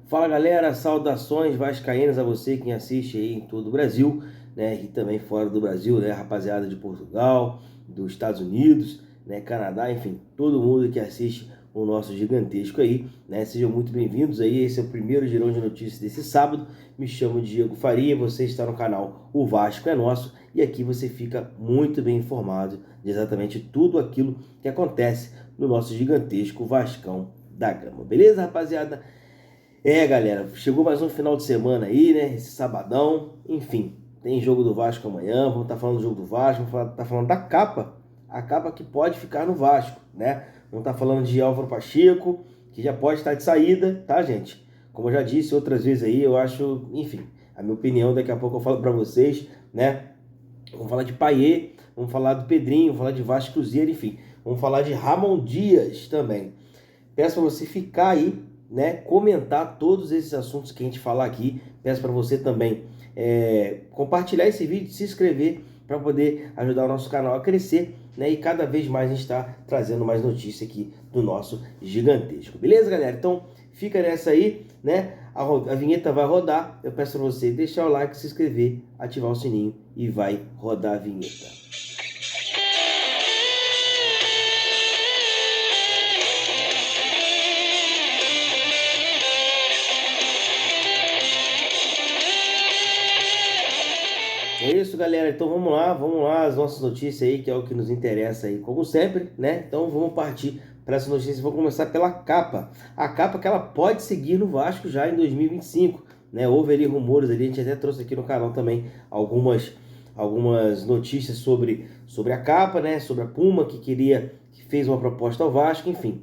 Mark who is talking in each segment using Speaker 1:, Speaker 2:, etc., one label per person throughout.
Speaker 1: Fala galera, saudações vascaínas a você quem assiste aí em todo o Brasil, né, e também fora do Brasil, né, rapaziada de Portugal, dos Estados Unidos, né, Canadá, enfim, todo mundo que assiste o nosso gigantesco aí, né, sejam muito bem-vindos aí, esse é o primeiro girão de notícias desse sábado. Me chamo Diego Faria, você está no canal O Vasco é Nosso e aqui você fica muito bem informado de exatamente tudo aquilo que acontece no nosso gigantesco Vascão da Gama, beleza, rapaziada? Galera, chegou mais um final de semana aí, né? Esse sabadão, enfim, tem jogo do Vasco amanhã. Vamos estar falando do jogo do Vasco, vamos estar falando da capa, a capa que pode ficar no Vasco, né? Vamos estar falando de Álvaro Pacheco, que já pode estar de saída, tá, gente? Como eu já disse outras vezes aí, eu acho, enfim, a minha opinião, daqui a pouco eu falo pra vocês, né? Vamos falar de Payet, vamos falar do Pedrinho, vamos falar de Vasco Cruzeiro, enfim, vamos falar de Ramon Dias também. Peço para você ficar aí, né, comentar todos esses assuntos que a gente falar aqui. Peço para você também compartilhar esse vídeo, se inscrever para poder ajudar o nosso canal a crescer, né? E cada vez mais a gente está trazendo mais notícias aqui do nosso gigantesco. Beleza, galera? Então fica nessa aí, né? A vinheta vai rodar. Eu peço para você deixar o like, se inscrever, ativar o sininho e vai rodar a vinheta. É isso, galera. Então vamos lá, as nossas notícias aí, que é o que nos interessa aí, como sempre, né? Então vamos partir para essa notícia. Vou começar pela capa. A capa que ela pode seguir no Vasco já em 2025, né? Houve ali rumores ali, a gente até trouxe aqui no canal também algumas notícias sobre a capa, né? Sobre a Puma que fez uma proposta ao Vasco, enfim.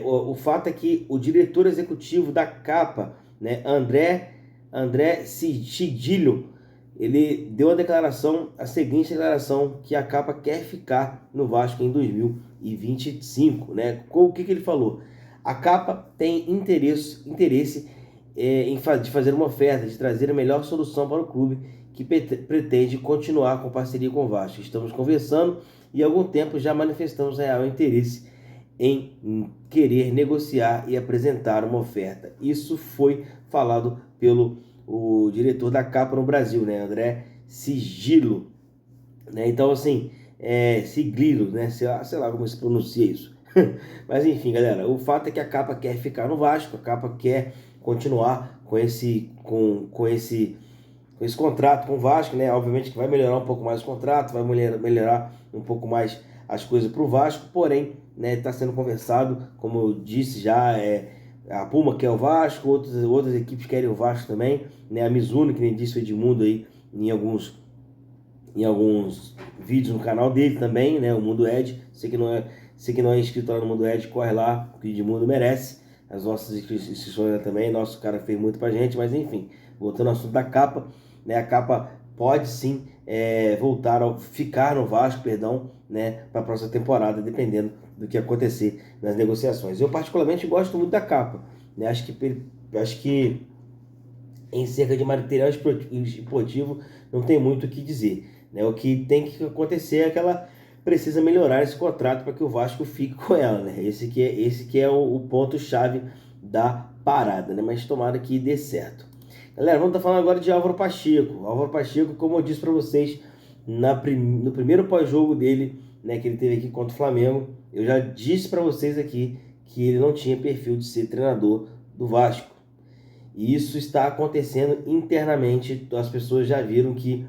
Speaker 1: O fato é que o diretor executivo da capa, né? André Sigillo, ele deu a seguinte declaração, que a capa quer ficar no Vasco em 2025, né? O que ele falou? A capa tem interesse de fazer uma oferta, de trazer a melhor solução para o clube que pretende continuar com parceria com o Vasco. Estamos conversando e há algum tempo já manifestamos real interesse em querer negociar e apresentar uma oferta. Isso foi falado pelo o diretor da capa no Brasil, né, André Sigilo, né? Então assim, Siglilo, né, sei lá como se pronuncia isso. Mas enfim, galera, o fato é que a capa quer ficar no Vasco, a capa quer continuar com esse contrato com o Vasco, né? Obviamente que vai melhorar um pouco mais o contrato, vai melhorar um pouco mais as coisas para o Vasco, porém, né, está sendo conversado, como eu disse já, a Puma quer o Vasco, outras equipes querem o Vasco também, né? A Mizuno, que nem disse o Edmundo aí em alguns vídeos no canal dele também, né? O Mundo Ed, você que não é inscrito lá no Mundo Ed, corre lá, o Edmundo merece. As nossas inscrições também, nosso cara fez muito pra gente, mas enfim, voltando ao assunto da capa, né? A capa pode sim ficar no Vasco, perdão, né? Para a próxima temporada, dependendo do que acontecer nas negociações. Eu particularmente gosto muito da capa, né? Acho que em cerca de material esportivo não tem muito o que dizer, né? O que tem que acontecer é que ela precisa melhorar esse contrato para que o Vasco fique com ela, né? Esse que é o ponto-chave da parada, né? Mas tomara que dê certo. Galera, vamos estar falando agora de Álvaro Pacheco. Álvaro Pacheco, como eu disse para vocês no primeiro pós-jogo dele, né, que ele teve aqui contra o Flamengo, eu já disse para vocês aqui que ele não tinha perfil de ser treinador do Vasco. E isso está acontecendo internamente, as pessoas já viram que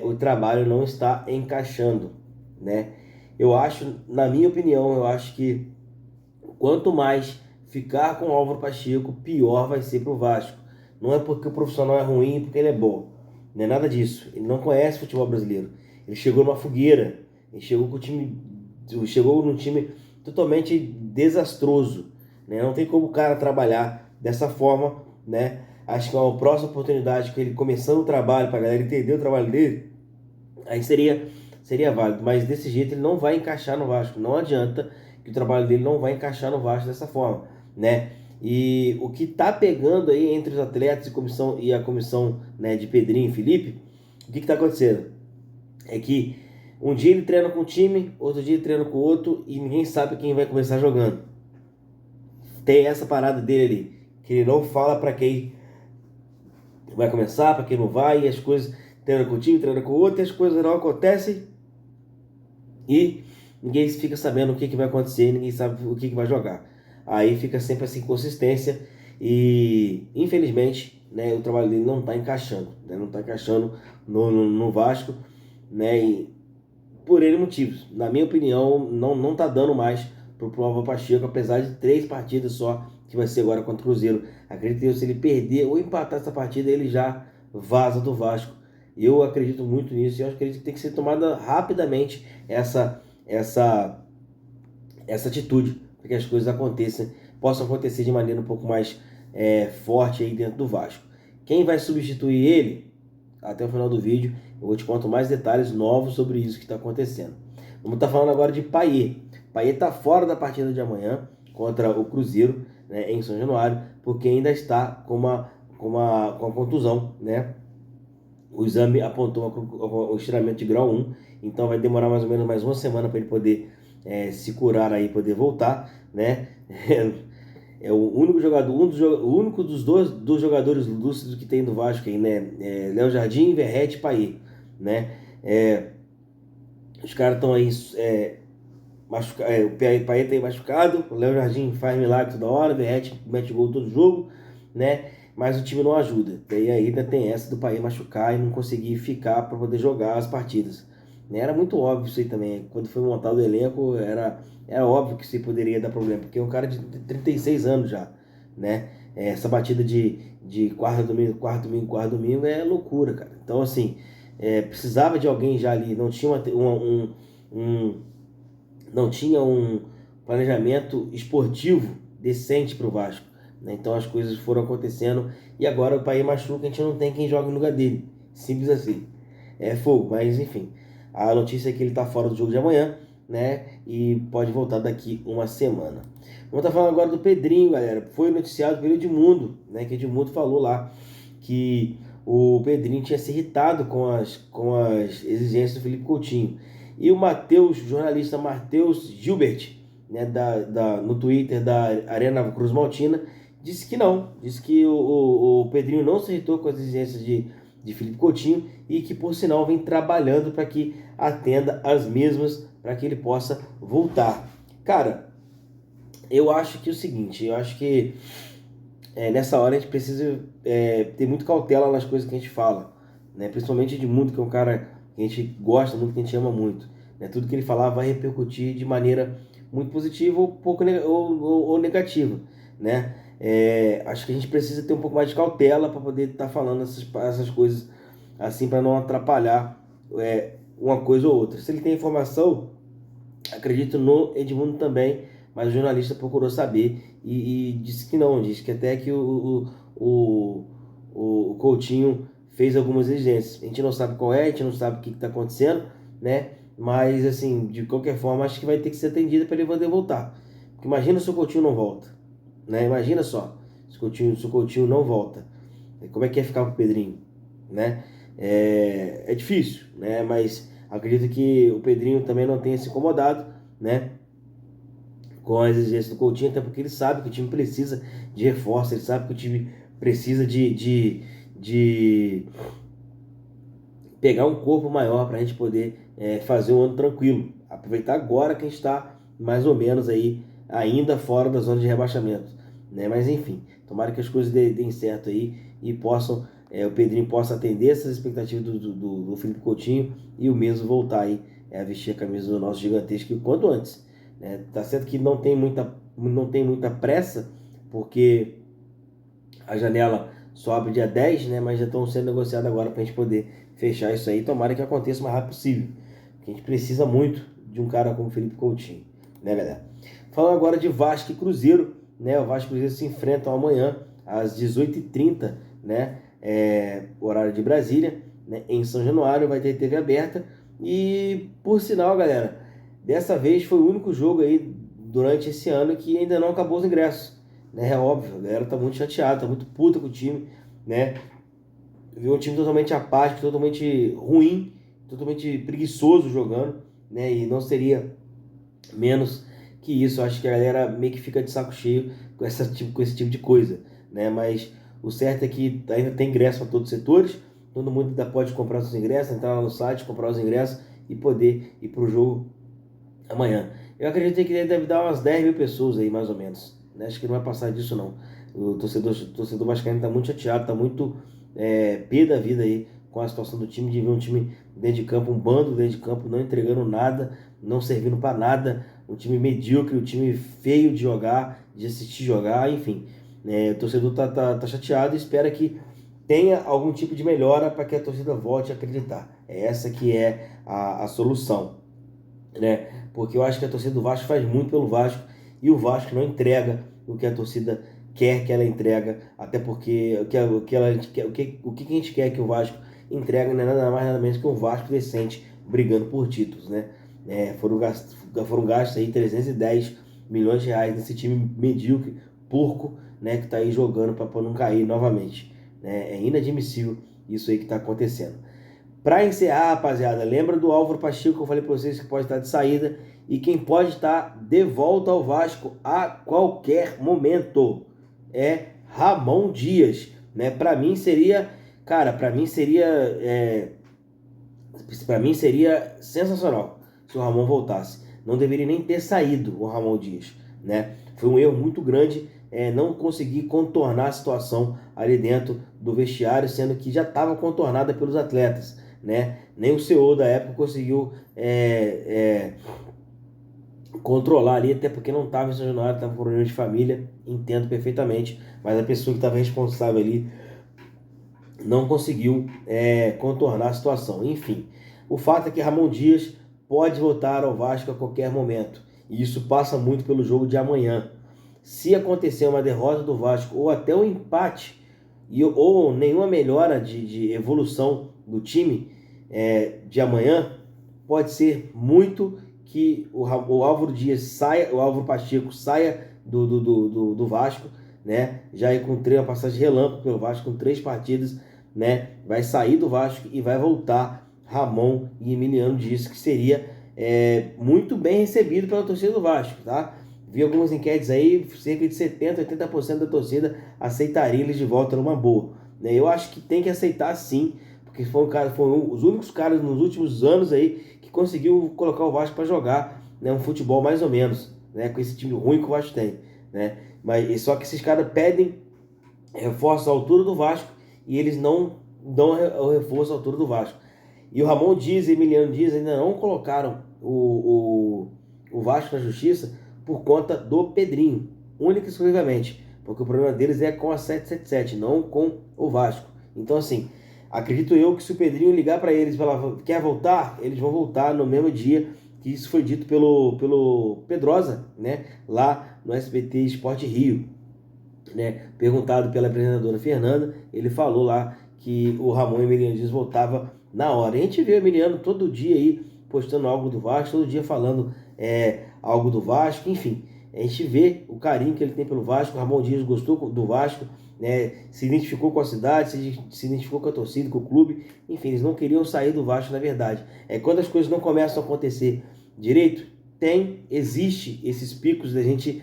Speaker 1: o trabalho não está encaixando, né? Eu acho, na minha opinião, eu acho que quanto mais ficar com o Álvaro Pacheco, pior vai ser para o Vasco. Não é porque o profissional é ruim, porque ele é bom. Não é nada disso. Ele não conhece futebol brasileiro. Ele chegou numa fogueira. Ele chegou num time totalmente desastroso, né? Não tem como o cara trabalhar dessa forma, né? Acho que é uma próxima oportunidade que ele começando o trabalho, para a galera entender o trabalho dele, aí seria válido. Mas desse jeito ele não vai encaixar no Vasco. Não adianta, que o trabalho dele não vai encaixar no Vasco dessa forma, né? E o que tá pegando aí entre os atletas e a comissão, né, de Pedrinho e Felipe, o que tá acontecendo? É que um dia ele treina com um time, outro dia ele treina com outro e ninguém sabe quem vai começar jogando. Tem essa parada dele ali, que ele não fala para quem vai começar, para quem não vai, e as coisas treina com um time, treina com o outro, e as coisas não acontecem e ninguém fica sabendo o que vai acontecer, ninguém sabe o que vai jogar. Aí fica sempre essa inconsistência e, infelizmente, né, o trabalho dele não está encaixando, né, não está encaixando no Vasco, né, e por N motivos. Na minha opinião, não está dando mais pro Álvaro Pacheco, apesar de 3 partidas só, que vai ser agora contra o Cruzeiro. Acredito que se ele perder ou empatar essa partida, ele já vaza do Vasco. Eu acredito muito nisso e eu acredito que tem que ser tomada rapidamente essa atitude para que as coisas possam acontecer de maneira um pouco mais forte aí dentro do Vasco. Quem vai substituir ele? Até o final do vídeo eu vou te contar mais detalhes novos sobre isso que está acontecendo. Vamos estar falando agora de Payet. Payet está fora da partida de amanhã contra o Cruzeiro, né, em São Januário, porque ainda está com uma contusão, né? O exame apontou o estiramento de grau 1, então vai demorar mais ou menos mais uma semana para ele poder se curar aí, poder voltar, né? É o único jogador, o único dos jogadores lúcidos que tem no Vasco aí, né? Léo Jardim, Verratti e Payet, né? Os caras estão aí o Payet tem machucado, o Léo Jardim faz milagre toda hora, o Verratti mete gol todo jogo, né? Mas o time não ajuda. Daí ainda tem essa do Payet machucar e não conseguir ficar para poder jogar as partidas. Era muito óbvio isso aí também. Quando foi montado o elenco, era óbvio que isso poderia dar problema, porque é um cara de 36 anos já, né? Essa batida de quarta domingo é loucura, cara. Então, assim, precisava de alguém já ali, não tinha não tinha um planejamento esportivo decente para o Vasco, né? Então as coisas foram acontecendo e agora o Payet machuca, a gente não tem quem jogue no lugar dele. Simples assim. É fogo, mas enfim. A notícia é que ele está fora do jogo de amanhã, né? E pode voltar daqui uma semana. Vamos estar falando agora do Pedrinho, galera. Foi noticiado pelo Edmundo, né? Que Edmundo falou lá que o Pedrinho tinha se irritado com as exigências do Felipe Coutinho. E o jornalista Matheus Gilbert, né, no Twitter da Arena Cruz Maltina, disse que não. Disse que o Pedrinho não se irritou com as exigências de Felipe Coutinho e que, por sinal, vem trabalhando para que atenda as mesmas, para que ele possa voltar. Cara, eu acho que é o seguinte, eu acho que nessa hora a gente precisa ter muito cautela nas coisas que a gente fala, né? Principalmente Edmundo, que é um cara que a gente gosta muito, que a gente ama muito, né? Tudo que ele falar vai repercutir de maneira muito positiva ou pouco ou negativa, né? Acho que a gente precisa ter um pouco mais de cautela para poder estar falando essas coisas assim, para não atrapalhar uma coisa ou outra. Se ele tem informação, acredito no Edmundo também, mas o jornalista procurou saber e disse que não, disse que até que o Coutinho fez algumas exigências. A gente não sabe qual é, a gente não sabe o que está acontecendo, né? Mas, assim, de qualquer forma, acho que vai ter que ser atendido para ele poder voltar. Porque imagina se o Coutinho não volta, né? Imagina só, se o Coutinho não volta. Como é que ia ficar com o Pedrinho, né? É difícil, né? Mas acredito que o Pedrinho também não tenha se incomodado, né, com as exigências do Coutinho, até porque ele sabe que o time precisa de reforço, ele sabe que o time precisa de pegar um corpo maior para a gente poder fazer um ano tranquilo. Aproveitar agora que a gente está mais ou menos aí, ainda fora da zona de rebaixamento, né? Mas enfim, tomara que as coisas deem certo aí e o Pedrinho possa atender essas expectativas do Felipe Coutinho e o mesmo voltar aí a vestir a camisa do nosso gigantesco o quanto antes, né? Tá certo que não tem muita pressa, porque a janela só abre dia 10, né? Mas já estão sendo negociados agora para a gente poder fechar isso aí. Tomara que aconteça o mais rápido possível, porque a gente precisa muito de um cara como o Felipe Coutinho, né, galera? Falando agora de Vasco e Cruzeiro, né? O Vasco e Cruzeiro se enfrentam amanhã às 18h30, né? Horário de Brasília, né? Em São Januário, vai ter TV aberta. E, por sinal, galera, dessa vez foi o único jogo aí durante esse ano que ainda não acabou os ingressos, né? É óbvio, a galera tá muito chateada, tá muito puta com o time, né? Viu um time totalmente apático, totalmente ruim, totalmente preguiçoso jogando, né? E não seria menos que isso. Eu acho que a galera meio que fica de saco cheio com esse tipo de coisa, né? Mas o certo é que ainda tem ingresso para todos os setores, todo mundo ainda pode comprar os ingressos, entrar lá no site, comprar os ingressos e poder ir para o jogo amanhã. Eu acredito que deve dar umas 10 mil pessoas aí, mais ou menos, né? Acho que não vai passar disso, não. O torcedor vascaíno está muito chateado, está muito pé da vida aí com a situação do time, de ver um time dentro de campo, um bando dentro de campo, não entregando nada, não servindo para nada, um time medíocre, um time feio de jogar, de assistir jogar, enfim. O torcedor tá chateado e espera que tenha algum tipo de melhora para que a torcida volte a acreditar. É essa que é a solução, né? Porque eu acho que a torcida do Vasco faz muito pelo Vasco e o Vasco não entrega o que a torcida quer que ela entrega, até porque o que a gente quer que o Vasco entregue não é nada mais nada menos que um Vasco decente brigando por títulos, né? Foram gastos aí 310 milhões de reais nesse time medíocre, porco, né, que está aí jogando para não cair novamente, né? É inadmissível isso aí que está acontecendo. Para encerrar, rapaziada, lembra do Álvaro Pacheco que eu falei para vocês que pode estar de saída e quem pode estar de volta ao Vasco a qualquer momento é Ramon Dias, né? Para mim seria, cara, para mim seria sensacional se o Ramon voltasse. Não deveria nem ter saído o Ramon Dias, né? Foi um erro muito grande não conseguir contornar a situação ali dentro do vestiário, sendo que já estava contornada pelos atletas, né? Nem o CEO da época conseguiu controlar ali, até porque não estava em São Januário, estava com problema de família, entendo perfeitamente, mas a pessoa que estava responsável ali não conseguiu contornar a situação. Enfim, o fato é que Ramon Dias pode voltar ao Vasco a qualquer momento, e isso passa muito pelo jogo de amanhã. Se acontecer uma derrota do Vasco ou até um empate ou nenhuma melhora de evolução do time de amanhã, pode ser muito que o Álvaro Dias saia, o Álvaro Pacheco saia do Vasco, né? Já aí com uma passagem relâmpago pelo Vasco, com 3 partidas, né? Vai sair do Vasco e vai voltar Ramon e Emiliano Dias, que seria muito bem recebido pela torcida do Vasco, tá? Vi algumas enquetes aí, cerca de 70%, 80% da torcida aceitaria eles de volta numa boa, né? Eu acho que tem que aceitar sim, porque foram os únicos caras nos últimos anos aí que conseguiu colocar o Vasco para jogar, né, um futebol mais ou menos, né, com esse time ruim que o Vasco tem, né? Mas só que esses caras pedem reforço à altura do Vasco e eles não dão o reforço à altura do Vasco. E o Ramon Dias e Emiliano Dias ainda não colocaram o Vasco na justiça por conta do Pedrinho, única e exclusivamente, porque o problema deles é com a 777, não com o Vasco. Então assim, acredito eu que se o Pedrinho ligar para eles e falar quer voltar, eles vão voltar no mesmo dia, que isso foi dito pelo Pedrosa, né, lá no SBT Esporte Rio, né, perguntado pela apresentadora Fernanda, ele falou lá que o Ramon Emiliano Dias voltava na hora. A gente vê o Emiliano todo dia aí postando algo do Vasco, todo dia falando algo do Vasco, enfim. A gente vê o carinho que ele tem pelo Vasco. O Ramon Dias gostou do Vasco, né, se identificou com a cidade, se identificou com a torcida, com o clube. Enfim, eles não queriam sair do Vasco, na verdade. Quando as coisas não começam a acontecer direito, existe esses picos da gente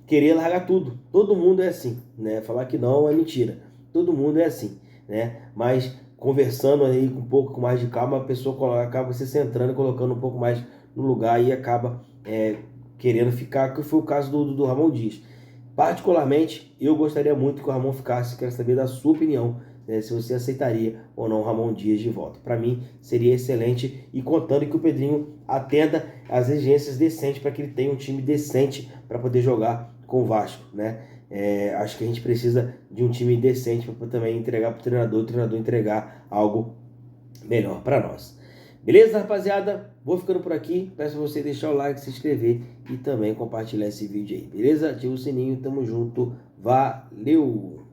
Speaker 1: querer largar tudo. Todo mundo é assim, né? Falar que não é mentira. Todo mundo é assim, né? Mas conversando aí com um pouco mais de calma, a pessoa acaba se centrando, colocando um pouco mais no lugar e acaba querendo ficar, que foi o caso do Ramon Dias. Particularmente, eu gostaria muito que o Ramon ficasse, quero saber da sua opinião, né, se você aceitaria ou não o Ramon Dias de volta. Para mim, seria excelente, e contando que o Pedrinho atenda às exigências decentes para que ele tenha um time decente para poder jogar com o Vasco, né? Acho que a gente precisa de um time decente para também entregar para o treinador entregar algo melhor para nós. Beleza, rapaziada? Vou ficando por aqui. Peço você deixar o like, se inscrever e também compartilhar esse vídeo aí. Beleza? Ativa o sininho. Tamo junto. Valeu!